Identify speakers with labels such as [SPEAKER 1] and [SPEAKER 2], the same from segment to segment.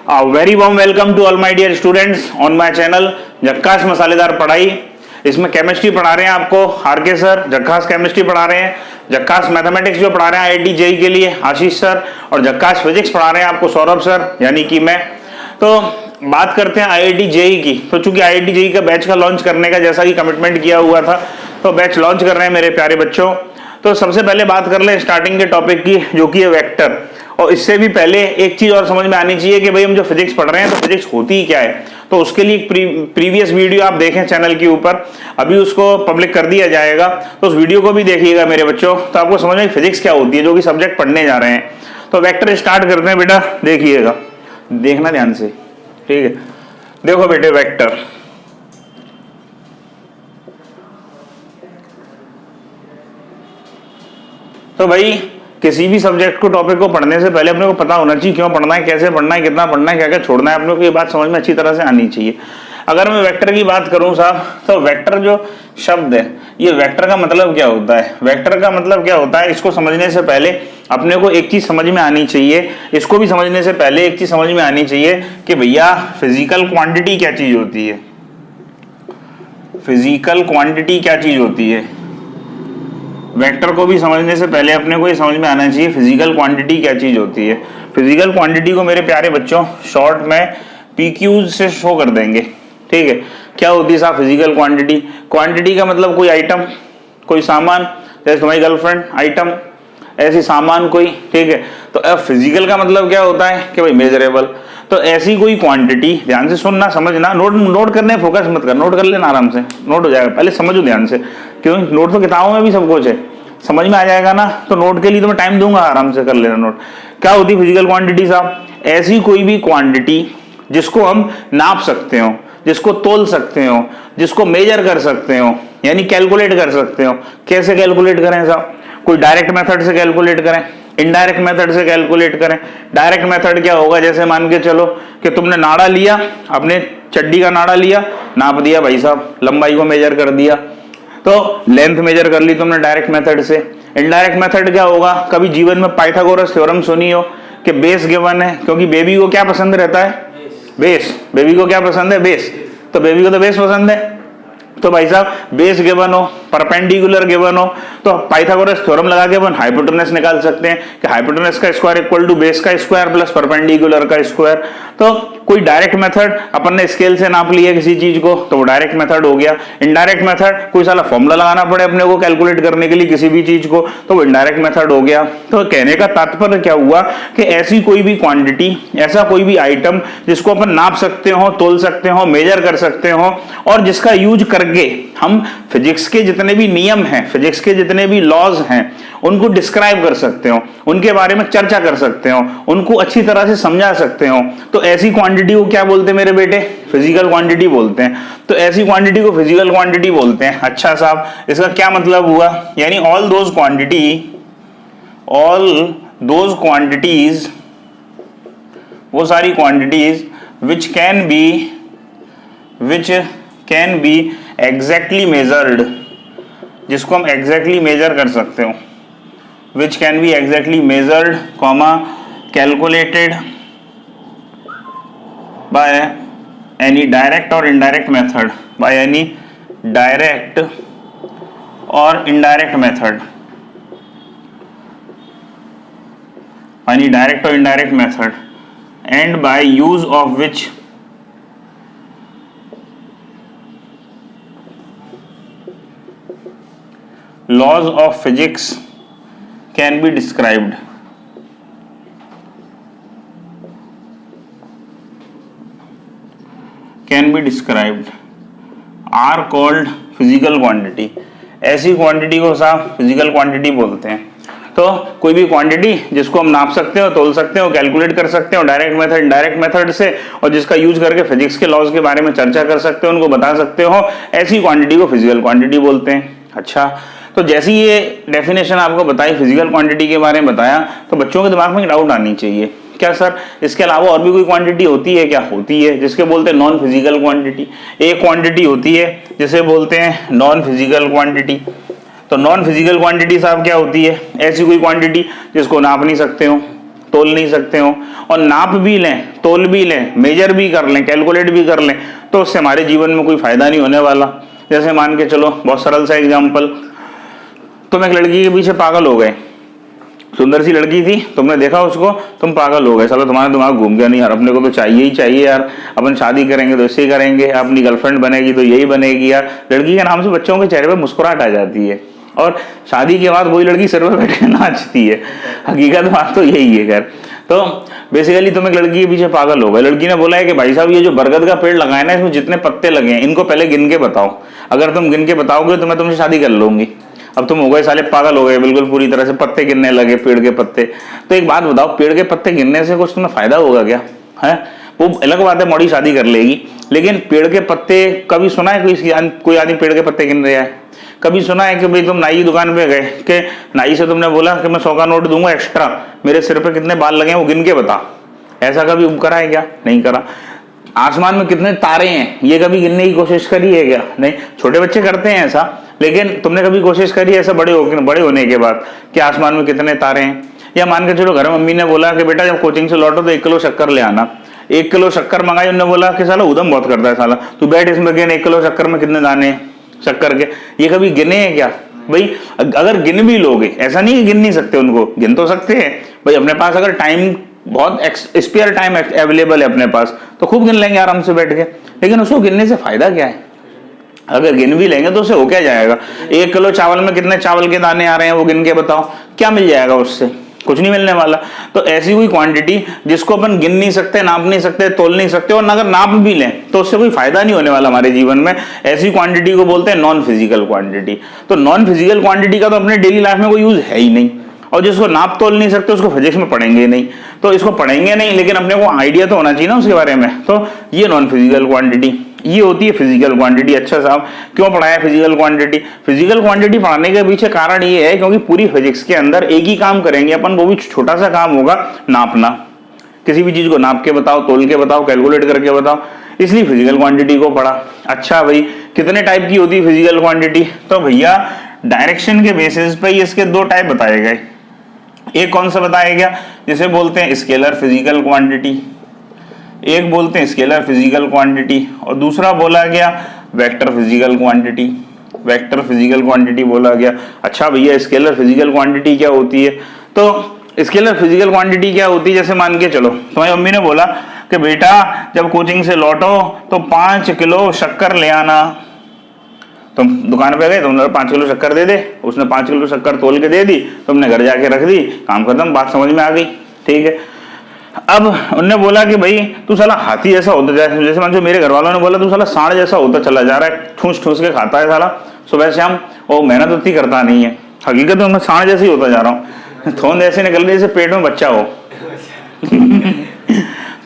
[SPEAKER 1] Very warm welcome to all my dear students on my channel झक्कास मसालेदार पढ़ाई। इसमें केमिस्ट्री पढ़ा रहे हैं आपको आरके सर, झक्कास केमिस्ट्री पढ़ा रहे हैं, झक्कास मैथमेटिक्स जो पढ़ा रहे हैं आईआईटी जेई के लिए आशीष सर, और झक्कास फिजिक्स पढ़ा रहे हैं आपको सौरभ सर यानी कि मैं। तो बात करते हैं आईआईटी जेई की। तो चूंकि आईआईटी जेई का बैच का लॉन्च करने का जैसा कि कमिटमेंट किया हुआ था, तो बैच लॉन्च कर रहे हैं मेरे प्यारे बच्चों। तो सबसे पहले बात कर लें स्टार्टिंग के टॉपिक की, जो कि है वेक्टर। और इससे भी पहले एक चीज और समझ में आनी चाहिए कि भाई हम जो फिजिक्स पढ़ रहे हैं तो फिजिक्स होती ही क्या है। तो उसके लिए एक प्रीवियस वीडियो आप देखें चैनल के ऊपर, अभी उसको पब्लिक कर दिया जाएगा, तो उस वीडियो को भी देखिएगा मेरे बच्चों, तो आपको समझ में फिजिक्स क्या होती है, जो कि सब्जेक्ट पढ़ने जा रहे हैं। तो वेक्टर स्टार्ट करते हैं बेटा, देखिएगा, देखना ध्यान से, ठीक है। देखो बेटे वेक्टर, तो भाई किसी भी सब्जेक्ट को टॉपिक को पढ़ने से पहले अपने को पता होना चाहिए क्यों पढ़ना है, कैसे पढ़ना है, कितना पढ़ना है, क्या क्या छोड़ना है, अपने को ये बात समझ में अच्छी तरह से आनी चाहिए। अगर मैं वेक्टर की बात करूं साहब, तो वेक्टर जो शब्द है, ये वेक्टर का मतलब क्या होता है, वेक्टर का मतलब क्या होता है, इसको समझने से पहले अपने को एक चीज समझ में आनी चाहिए। इसको भी समझने से पहले एक चीज समझ में आनी चाहिए कि भैया फिजिकल क्वांटिटी क्या चीज होती है। फिजिकल क्वांटिटी क्या चीज होती है, वेक्टर को भी समझने से पहले अपने को ये समझ में आना चाहिए फिजिकल क्वांटिटी क्या चीज होती है। फिजिकल क्वांटिटी को मेरे प्यारे बच्चों शॉर्ट में पीक्यूज से शो कर देंगे, ठीक है। क्या होती है साहब फिजिकल क्वांटिटी? क्वांटिटी का मतलब कोई आइटम, कोई सामान, जैसे तुम्हारी गर्लफ्रेंड आइटम, ऐसी सामान कोई, ठीक है। तो अब फिजिकल का मतलब क्या होता है कि भाई मेजरेबल। तो ऐसी कोई क्वांटिटी, ध्यान से सुनना, समझना, नोट करने फोकस मत कर, नोट कर लेना आराम से, नोट हो जाएगा, पहले समझो ध्यान से, क्यों नोट तो किताबों में भी सब कुछ है, समझ में आ जाएगा ना। तो नोट के लिए तो मैं टाइम दूंगा, आराम से कर लेना नोट। क्या होती है फिजिकल क्वांटिटी साहब? ऐसी कोई भी क्वांटिटी जिसको हम नाप सकते हो, जिसको तोल सकते हो, जिसको मेजर कर सकते हो, यानी कैलकुलेट कर सकते हो। कैसे कैलकुलेट करें साहब? कोई डायरेक्ट मेथड से कैलकुलेट करें, इनडायरेक्ट मेथड से कैलकुलेट करें। डायरेक्ट मेथड क्या होगा, जैसे मान के चलो कि तुमने नाड़ा लिया, अपने चड्डी का नाड़ा लिया, नाप दिया भाई साहब, लंबाई को मेजर कर दिया, तो लेंथ मेजर कर ली तुमने डायरेक्ट मेथड से। इनडायरेक्ट मेथड क्या होगा? कभी जीवन में पाइथागोरस थ्योरम सुनी हो कि बेस गिवन है, क्योंकि बेबी को क्या पसंद रहता है? बेस। बेबी को क्या पसंद है? बेस। तो बेबी को तो बेस पसंद है, तो भाई साहब बेस गिवन हो, परपेंडिकुलर गिवन हो, तो पाइथागोरस थ्योरम लगा के अपन हाइपोटेनस निकाल सकते हैं कि हाइपोटेनस का स्क्वायर इक्वल टू बेस का स्क्वायर प्लस परपेंडिकुलर का स्क्वायर। तो कोई डायरेक्ट मेथड, अपन ने स्केल से नाप लिया किसी चीज को, तो वो डायरेक्ट मेथड हो गया। इनडायरेक्ट मेथड, कोई साला फॉर्मूला लगाना पड़े अपने को कैलकुलेट करने के लिए किसी भी चीज को, तो वो इनडायरेक्ट मेथड हो गया। तो कहने का तात्पर्य क्या हुआ कि ऐसी कोई भी क्वांटिटी, ऐसा कोई भी आइटम जिसको अपन नाप सकते हो, तोल सकते हो, मेजर कर सकते हो, और जिसका यूज करके हम फिजिक्स के जितने भी नियम हैं, फिजिक्स के जितने भी लॉज हैं, उनको डिस्क्राइब कर सकते हो, उनके बारे में चर्चा कर सकते हो, उनको अच्छी तरह से समझा सकते हो। तो ऐसी क्वांटिटी को क्या बोलते हैं मेरे बेटे? फिजिकल क्वांटिटी बोलते हैं। तो ऐसी क्वांटिटी को फिजिकल क्वांटिटी बोलते हैं। अच्छा साहब, इसका क्या मतलब हुआ? यानी ऑल दोज क्वांटिटीज, वो सारी quantities which can be exactly measured, जिसको हम एग्जैक्टली मेजर कर सकते हो, which can be exactly measured, calculated by any direct or indirect method, by any direct or indirect method, any direct or indirect method, and by use of which laws of physics can be described. Are called physical quantity. ऐसी quantity को साहब physical quantity बोलते हैं। तो कोई भी quantity जिसको हम नाप सकते हो, तोल सकते हो, कैलकुलेट कर सकते हो डायरेक्ट मेथड, इनडायरेक्ट मेथड से, और जिसका यूज करके फिजिक्स के लॉज के बारे में चर्चा कर सकते हो, उनको बता सकते हो, ऐसी क्वांटिटी को फिजिकल क्वांटिटी बोलते हैं। अच्छा, तो जैसी ये डेफिनेशन आपको बताई, फिजिकल क्वांटिटी के बारे में बताया, तो बच्चों के दिमाग में एक डाउट आनी चाहिए, क्या सर इसके अलावा और भी कोई क्वांटिटी होती है क्या? होती है, जिसके बोलते हैं नॉन फिजिकल क्वांटिटी। एक क्वांटिटी होती है जिसे बोलते हैं नॉन फिजिकल क्वांटिटी। तो नॉन फिजिकल क्वांटिटी साहब क्या होती है? ऐसी कोई क्वांटिटी जिसको नाप नहीं सकते हो, तोल नहीं सकते हो, और नाप भी लें, तोल भी लें, मेजर भी कर लें, कैलकुलेट भी कर लें, तो उससे हमारे जीवन में कोई फायदा नहीं होने वाला। जैसे मान के चलो, बहुत सरल सा एग्जाम्पल, तुम एक लड़की के पीछे पागल हो गए, सुंदर सी लड़की थी, तुमने देखा उसको, तुम पागल हो गए, साला तुम्हारा दिमाग घूम गया, नहीं यार अपने को तो चाहिए ही चाहिए यार, अपन शादी करेंगे तो इससे ही करेंगे, अपनी गर्लफ्रेंड बनेगी तो यही बनेगी यार। लड़की के नाम से बच्चों के चेहरे पे मुस्कुराहट आ जाती है, और शादी के बाद वही लड़की सिर पे बैठ के नाचती है। हकीकत बात तो यही है। खैर, तो बेसिकली तुम एक लड़की के पीछे पागल हो गए, लड़की ने बोला है कि भाई साहब ये जो बरगद का पेड़ लगाए ना, इसमें जितने पत्ते लगे हैं इनको पहले गिन के बताओ, अगर तुम गिन के बताओगे तो मैं तुमसे शादी कर लूंगी। अब तुम हो गए साले पागल हो गए, बिल्कुल पूरी तरह से पत्ते गिनने लगे, पेड़ के पत्ते। तो एक बात बताओ, पेड़ के पत्ते गिनने से कुछ तुम्हें फायदा होगा क्या? है वो अलग बात है, मौड़ी शादी कर लेगी, लेकिन पेड़ के पत्ते कभी सुना है कोई आदमी पेड़ के पत्ते गिन रहा है? कभी सुना है कि भाई तुम नाई की दुकान पे गए कि नाई से तुमने बोला कि मैं 100 का नोट दूंगा एक्स्ट्रा, मेरे सिर पे कितने बाल लगे हैं वो गिन के बता? ऐसा कभी करा है क्या? नहीं करा। आसमान में कितने तारे हैं ये कभी गिनने की कोशिश करी है क्या? नहीं। छोटे बच्चे करते हैं ऐसा, लेकिन तुमने कभी कोशिश करी ऐसा बड़े होने के बाद कि आसमान में कितने तारे हैं? या मान के चलो घर में मम्मी ने बोला कि बेटा जब कोचिंग से लौटो तो 1 किलो शक्कर ले आना, 1 किलो शक्कर मंगाई, उन्होंने बोला कि साला उधम बहुत करता है साला, तू बैठ इसमें गिन 1 किलो शक्कर में कितने दाने हैं शक्कर के। ये कभी गिने हैं क्या भाई? अगर गिन भी लोगे, ऐसा नहीं है गिन नहीं सकते, उनको गिन तो सकते हैं भाई। अपने पास अगर टाइम बहुत स्पेयर टाइम अवेलेबल है अपने पास तो खूब गिन लेंगे आराम से बैठ के, लेकिन उसको गिनने से फायदा क्या है? अगर गिन भी लेंगे तो उससे हो क्या जाएगा? 1 किलो चावल में कितने चावल के दाने आ रहे हैं वो गिन के बताओ, क्या मिल जाएगा उससे? कुछ नहीं मिलने वाला। तो ऐसी कोई क्वांटिटी जिसको अपन गिन नहीं सकते, नाप नहीं सकते, तोल नहीं सकते, और अगर नाप भी लें तो उससे कोई फायदा नहीं होने वाला हमारे जीवन में, ऐसी क्वांटिटी को बोलते हैं नॉन फिजिकल क्वांटिटी। तो नॉन फिजिकल क्वांटिटी का तो अपने डेली लाइफ में कोई यूज है ही नहीं, और जिसको नाप तोल नहीं सकते उसको फिजिक्स में पढ़ेंगे नहीं, तो इसको पढ़ेंगे नहीं, लेकिन अपने को आइडिया तो होना चाहिए ना उसके बारे में। तो ये नॉन फिजिकल क्वांटिटी, ये होती है फिजिकल क्वांटिटी। अच्छा साहब, क्यों पढ़ाया फिजिकल क्वांटिटी? फिजिकल क्वांटिटी पढ़ाने के पीछे कारण ये है क्योंकि पूरी फिजिक्स के अंदर एक ही काम करेंगे अपन, वो भी छोटा सा काम होगा, नापना। किसी भी चीज को नाप के बताओ, तोल के बताओ, कैलकुलेट करके बताओ, इसलिए फिजिकल क्वांटिटी को पढ़ा। अच्छा भाई, कितने टाइप की होती है फिजिकल क्वांटिटी? तो भैया डायरेक्शन के बेसिस पे इसके 2 टाइप बताए गए। एक कौन सा बताया गया, जिसे बोलते हैं स्केलर फिजिकल क्वांटिटी, एक बोलते हैं स्केलर फिजिकल क्वांटिटी, और दूसरा बोला गया vector physical quantity. Vector physical quantity बोला गया। अच्छा भैया, स्केलर फिजिकल क्वांटिटी क्या होती है? तो स्केलर फिजिकल क्वांटिटी क्या होती है, जैसे मान के चलो तुम्हारी मम्मी ने बोला कि बेटा जब कोचिंग से लौटो तो 5 किलो शक्कर ले आना। तुम दुकान पे गए, तुमने 5 किलो शक्कर दे दे, उसने 5 किलो शक्कर तोल के दे दी, तुमने घर जाके रख दी, काम खत्म, बात समझ में आ गई, ठीक है। अब उन्होंने बोला कि भाई तू साला हाथी जैसा होता जाए, जैसे मान लो मेरे घर वालों ने बोला तू साला सांड जैसा होता चला जा रहा है, ठूस ठूस के खाता है साला सुबह शाम, और मेहनत उतनी करता नहीं है। हकीकत में मैं सांड जैसे ही होता जा रहा हूँ, थोन ऐसे निकल रही जैसे पेट में बच्चा हो।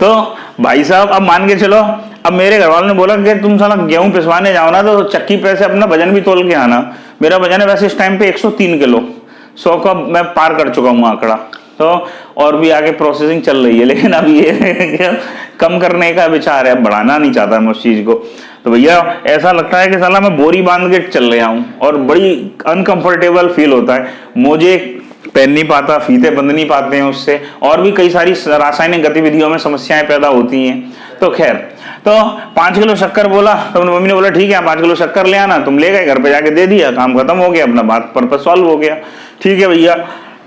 [SPEAKER 1] तो भाई साहब अब मान के चलो, अब मेरे घर वालों ने बोला कि तुम साला गेहूं पिसवाने जाओ ना तो चक्की पे से अपना वजन भी तोल के आना। मेरा वजन है वैसे इस टाइम पे 103 किलो, 100 का मैं पार कर चुका हूँ आंकड़ा, तो और भी आगे प्रोसेसिंग चल रही है, लेकिन अब ये कम करने का विचार है, अब बढ़ाना नहीं चाहता मैं उस चीज को। तो भैया ऐसा लगता है कि साला मैं बोरी बांध के चल रहा हूँ, और बड़ी अनकंफर्टेबल फील होता है। मोजे पहन नहीं पाता, फीते बंध नहीं पाते हैं उससे, और भी कई सारी रासायनिक गतिविधियों में समस्याएं पैदा होती हैं। तो खैर, तो 5 किलो शक्कर बोला तो मम्मी ने बोला ठीक है 5 किलो शक्कर ले आना, तुम ले गए, घर पे जाके दे दिया, काम खत्म हो गया, अपना बात पर्पस सॉल्व हो गया, ठीक है भैया।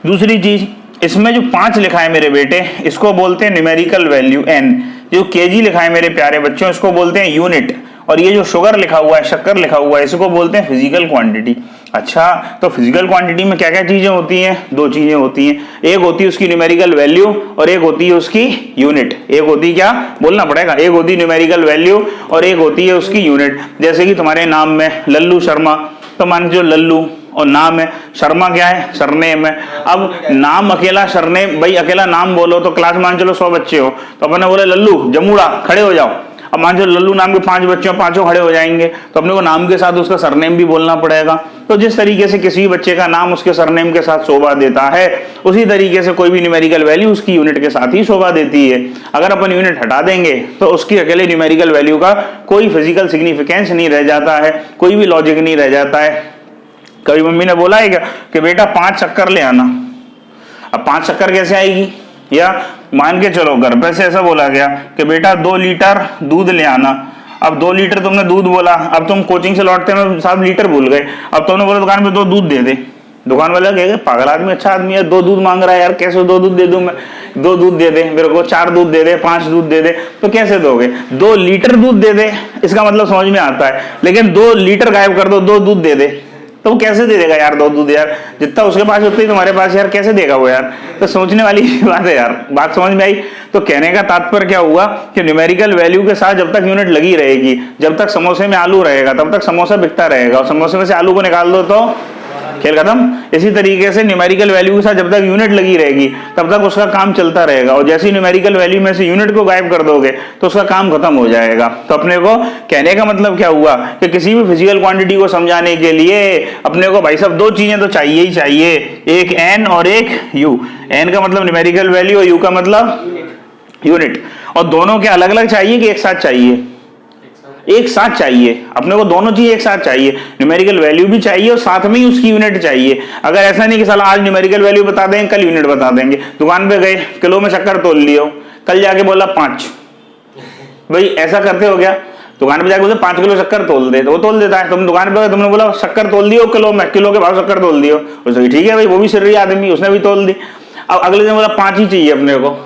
[SPEAKER 1] दूसरी चीज, इसमें जो 5 लिखा है मेरे बेटे, इसको बोलते हैं न्यूमेरिकल वैल्यू n। जो केजी लिखा है मेरे प्यारे बच्चों, इसको बोलते हैं यूनिट। और ये जो शुगर लिखा हुआ है, शक्कर लिखा हुआ है, इसको बोलते हैं फिजिकल क्वांटिटी। अच्छा, तो फिजिकल क्वांटिटी में क्या क्या चीजें होती हैं? 2 चीजें होती हैं, एक होती है उसकी न्यूमेरिकल वैल्यू और एक होती है उसकी यूनिट। एक होती क्या, बोलना पड़ेगा, एक होती है न्यूमेरिकल वैल्यू और एक होती है उसकी यूनिट। जैसे कि तुम्हारे नाम में लल्लू शर्मा, तो मान जो लल्लू और नाम है, शर्मा क्या है, सरनेम है। अब नाम अकेला, सरनेम, भाई अकेला नाम बोलो तो क्लास मान चलो 100 बच्चे हो, तो अपने बोले लल्लू जमूड़ा खड़े हो जाओ। अब मान चलो लल्लू नाम के 5 बच्चे हो, 5 खड़े हो जाएंगे, तो अपने को नाम के साथ उसका सरनेम भी बोलना पड़ेगा। तो जिस तरीके से किसी बच्चे का नाम उसके सरनेम के साथ शोभा देता है, उसी तरीके से कोई भी न्यूमेरिकल वैल्यू उसकी यूनिट के साथ ही शोभा देती है। अगर अपन यूनिट हटा देंगे तो उसकी अकेले न्यूमेरिकल वैल्यू का कोई फिजिकल सिग्निफिकेंस नहीं रह जाता है, कोई भी लॉजिक नहीं रह जाता है। कभी मम्मी ने बोला है क्या कि बेटा 5 शक्कर ले आना। अब 5 शक्कर कैसे आएगी? या मान के चलो घर पे से ऐसा बोला गया कि बेटा 2 लीटर दूध ले आना। अब 2 लीटर तुमने दूध बोला, अब तुम कोचिंग से लौटते में 7 लीटर भूल गए, अब तुमने बोला दुकान पे 2 दूध दे दे। दुकान वाला कहेगा पागल आदमी, अच्छा आदमी है, 2 दूध मांग रहा है यार, कैसे 2 दूध दे दूं मैं, 2 दूध दे दे मेरे को, 4 दूध दे दे, 5 दूध दे दे, तो कैसे दोगे? 2 लीटर दूध दे दे, इसका मतलब समझ में आता है, लेकिन 2 लीटर गायब कर दो, 2 दूध दे दे, तो वो कैसे दे देगा यार 2 दूध यार, जितना उसके पास उतना ही तुम्हारे पास यार, कैसे देगा वो यार? तो सोचने वाली बात है यार। बात समझ में आई? तो कहने का तात्पर्य क्या हुआ कि न्यूमेरिकल वैल्यू के साथ जब तक यूनिट लगी रहेगी, जब तक समोसे में आलू रहेगा तब तक समोसा बिकता रहेगा, और समोसे में से आलू को निकाल दो तो खेल खत्म। इसी तरीके से न्यूमेरिकल वैल्यू के साथ जब तक यूनिट लगी रहेगी तब तक उसका काम चलता रहेगा, और जैसे ही न्यूमेरिकल वैल्यू में से यूनिट को गायब कर दोगे तो उसका काम खत्म हो जाएगा। तो अपने को कहने का मतलब क्या हुआ कि किसी भी फिजिकल क्वांटिटी को समझाने के लिए अपने को भाई साहब 2 चीजें तो चाहिए ही चाहिए, एक एन और एक यू। एन का मतलब न्यूमेरिकल वैल्यू और यू का मतलब यूनिट, और दोनों के अलग अलग चाहिए कि एक साथ चाहिए? एक साथ चाहिए। अपने को दोनों चीज एक साथ चाहिए, न्यूमेरिकल वैल्यू भी चाहिए और साथ में ही उसकी यूनिट चाहिए। अगर ऐसा नहीं कि साला आज न्यूमेरिकल वैल्यू बता देंगे कल यूनिट बता देंगे, दुकान पे गए किलो में शक्कर तोल लियो, कल जाके बोला 5, भाई ऐसा करते हो क्या? दुकान पे जाके बोलते 5 किलो शक्कर तोल दे, तो वो तोल देता है। तुम दुकान पे गए, तुमने बोला शक्कर तोल दियो किलो में, किलो के भाव शक्कर तोल दियो, उसने ठीक है भाई, वो भी शरीर आदमी, उसने भी तोल दी। अब अगले दिन बोला 5 ही चाहिए अपने को।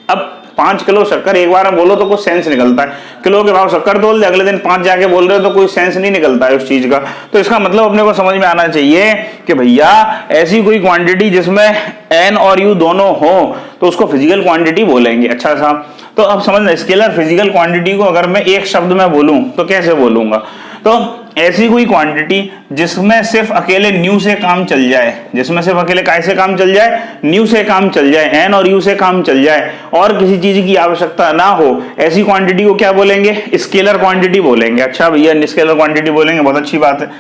[SPEAKER 1] अब 5 किलो शक्कर एक बार बोलो तो कुछ सेंस निकलता है, किलो के भाव शक्कर तोल दे, अगले दिन 5 जाके बोल रहे हो तो कोई सेंस नहीं निकलता है उस चीज का। तो इसका मतलब अपने को समझ में आना चाहिए कि भैया ऐसी कोई क्वांटिटी जिसमें एन और यू दोनों हो तो उसको फिजिकल क्वांटिटी बोलेंगे। अच्छा साहब, तो अब समझना, स्केलर फिजिकल क्वांटिटी को अगर मैं एक शब्द में बोलूं तो कैसे बोलूंगा? तो ऐसी कोई क्वांटिटी जिसमें सिर्फ अकेले न्यू से काम चल जाए, जिसमें सिर्फ अकेले काय से काम चल जाए? न्यू से काम चल जाए, एन और यू से काम चल जाए, और किसी चीज की आवश्यकता ना हो, ऐसी क्वांटिटी को क्या बोलेंगे? स्केलर क्वांटिटी बोलेंगे। अच्छा भैया स्केलर क्वांटिटी बोलेंगे, बहुत अच्छी बात है।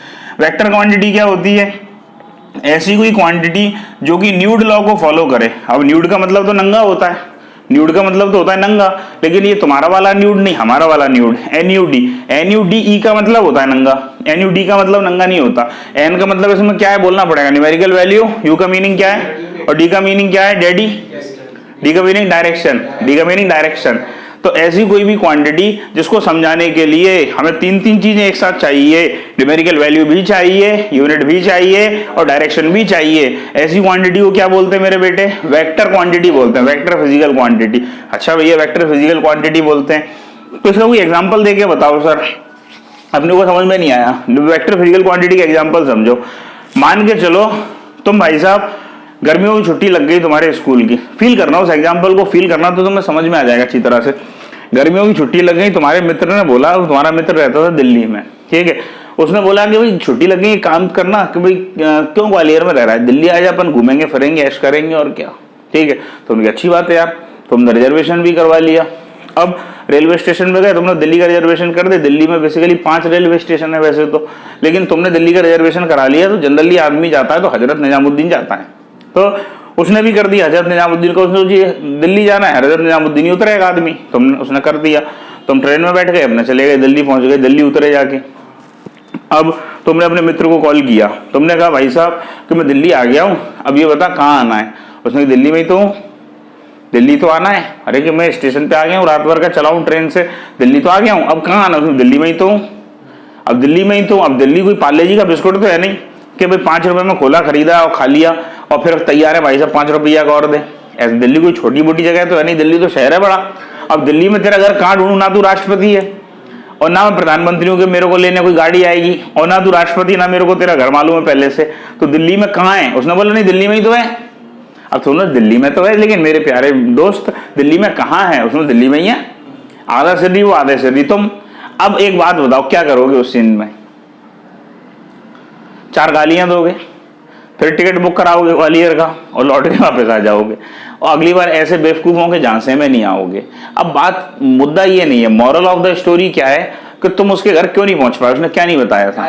[SPEAKER 1] वेक्टर क्वांटिटी क्या होती है? ऐसी कोई क्वांटिटी जो कि न्यूड लॉ को फॉलो करे। अब न्यूड का मतलब तो नंगा होता है, न्यूड का मतलब तो होता है नंगा, लेकिन ये तुम्हारा वाला न्यूड नहीं, हमारा वाला न्यूड, NUD। NUDE का मतलब होता है नंगा, NUD का मतलब नंगा नहीं होता। N का मतलब इसमें क्या है बोलना पड़ेगा? Numerical value. U का मीनिंग क्या है? और D का मीनिंग क्या है? डैडी। D का मीनिंग डायरेक्शन, D का मीनिंग डायरेक्शन। तो ऐसी कोई भी क्वांटिटी जिसको समझाने के लिए हमें 3 चीजें एक साथ चाहिए, न्यूमेरिकल वैल्यू भी चाहिए, यूनिट भी चाहिए और डायरेक्शन भी चाहिए, ऐसी क्वांटिटी को क्या बोलते हैं मेरे बेटे? वेक्टर क्वांटिटी बोलते हैं, वेक्टर फिजिकल क्वांटिटी। अच्छा भैया वेक्टर फिजिकल क्वांटिटी बोलते हैं, तो इसका कोई एग्जाम्पल देके बताओ सर, अपने को समझ में नहीं आया। वेक्टर फिजिकल क्वांटिटी का एग्जाम्पल समझो। मान के चलो तुम भाई साहब गर्मियों की छुट्टी लग गई तुम्हारे स्कूल की, फील करना उस एग्जाम्पल को, फील करना तो तुम्हें समझ में आ जाएगा अच्छी तरह से। गर्मियों की छुट्टी लग गई, तुम्हारे मित्र ने बोला, तुम्हारा मित्र रहता था दिल्ली में, ठीक है, उसने बोला कि भाई छुट्टी लग गई, काम करना कि भाई क्यों ग्वालियर में रह रहा है, दिल्ली आ जा, अपन घूमेंगे फिरेंगे ऐश करेंगे और क्या, ठीक है। तो उनकी अच्छी बात है यार, तुमने रिजर्वेशन भी करवा लिया। अब रेलवे स्टेशन पे गए, तुमने दिल्ली का रिजर्वेशन कर दे। दिल्ली में बेसिकली 5 रेलवे स्टेशन है वैसे तो, लेकिन तुमने दिल्ली का रिजर्वेशन करा लिया। तो जनरली आदमी जाता है तो हजरत निजामुद्दीन जाता है, तो उसने भी कर दिया हजरत निजामुद्दीन को, उसने दिल्ली जाना है, हजरत निजामुद्दीन ही उतरेगा आदमी, तुमने उसने कर दिया। तुम ट्रेन में बैठ गए, अपने चले गए दिल्ली, पहुंच गए, दिल्ली उतरे जाके। अब तुमने अपने मित्र को कॉल किया, तुमने कहा भाई साहब कि मैं दिल्ली आ गया हूँ, अब ये बता कहाँ आना है। उसने दिल्ली में ही तो हूँ। दिल्ली तो आना है। अरे कि मैं स्टेशन पे आ गया हूँ, रात भर का चला हूँ ट्रेन से, दिल्ली तो आ गया हूँ, अब कहाँ आना? उसमें दिल्ली में ही तो हूँ। अब दिल्ली में ही तो, अब दिल्ली कोई पार्ले जी का बिस्कुट तो है नहीं कि भाई 5 रुपए में खोला, खरीदा और खा लिया और फिर तैयार है भाई साहब 5 रुपया का और दे। ऐसे दिल्ली कोई छोटी मोटी जगह तो है नहीं, दिल्ली तो शहर है बड़ा। अब दिल्ली में तेरा घर कहाँ ढूंढूं? ना तू राष्ट्रपति है और ना मैं प्रधानमंत्री हूँ कि मेरे को लेने कोई गाड़ी आएगी, और ना तू राष्ट्रपति, ना मेरे को तेरा घर मालूम है पहले से, तो दिल्ली में कहाँ है? उसने बोला नहीं दिल्ली में ही तो है। अब सुनो, दिल्ली में तो है, लेकिन मेरे प्यारे दोस्त दिल्ली में कहाँ है? उसमें दिल्ली में ही है, आधा सिरी वो आधे सिरी तुम। अब एक बात बताओ, क्या करोगे उस सीन में? 4 गालियां दोगे, फिर टिकट बुक कराओगे ग्वालियर का और लौट के वापस आ जाओगे, और अगली बार ऐसे बेवकूफों के झांसे में नहीं आओगे। अब बात, मुद्दा ये नहीं है, मॉरल ऑफ द स्टोरी क्या है कि तुम उसके घर क्यों नहीं पहुंच पाए? उसने क्या नहीं बताया था?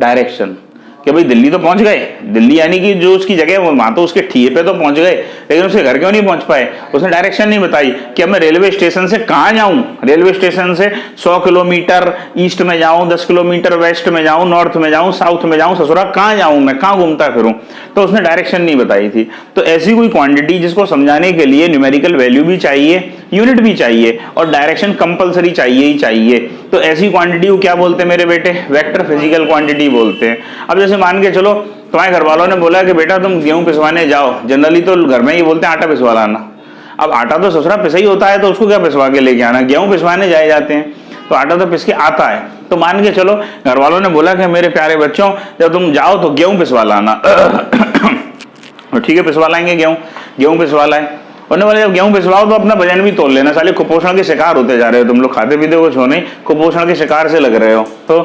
[SPEAKER 1] डायरेक्शन। कि भाई दिल्ली तो पहुंच गए, दिल्ली यानी कि जो उसकी जगह वहां तो उसके ठिए पे तो पहुंच गए, लेकिन उसके घर क्यों नहीं पहुंच पाए? उसने डायरेक्शन नहीं बताई कि अब मैं रेलवे स्टेशन से कहां जाऊं, रेलवे स्टेशन से 100 किलोमीटर ईस्ट में जाऊं, 10 किलोमीटर वेस्ट में जाऊं, नॉर्थ में जाऊं, साउथ में जाऊं, ससुरा कहां जाऊं, मैं कहां घूमता फिरूं? तो उसने डायरेक्शन नहीं बताई थी। तो ऐसी कोई क्वांटिटी जिसको समझाने के लिए न्यूमेरिकल वैल्यू भी चाहिए, यूनिट भी चाहिए और डायरेक्शन कंपलसरी चाहिए ही चाहिए, तो ऐसी क्वांटिटी को क्या बोलते हैं मेरे बेटे? वेक्टर फिजिकल क्वांटिटी बोलते हैं। अब जैसे मान के चलो तुम्हारे घर वालों ने बोला कि बेटा तुम गेहूं पिसवाने जाओ, जनरली तो घर में ही बोलते हैं आटा पिसवा लाना। अब आटा तो ससुरा पिसा ही होता है, तो उसको क्या पिसवा के लेके आना? गेहूं पिसवाने जाए जाते हैं तो आटा तो पिस के आता है। तो मान के चलो घर वालों ने बोला कि मेरे प्यारे बच्चों जब तुम जाओ तो गेहूं पिसवा लाना। ठीक है, पिसवा लाएंगे गेहूं पिसवा लाए। उन्होंने बोला जब गेहूं पिसवाओ तो अपना वजन भी तोल लेना, साले कुपोषण के शिकार होते जा रहे हो तुम लोग, खाते पीते कुछ हो नहीं, कुपोषण के शिकार से लग रहे हो। तो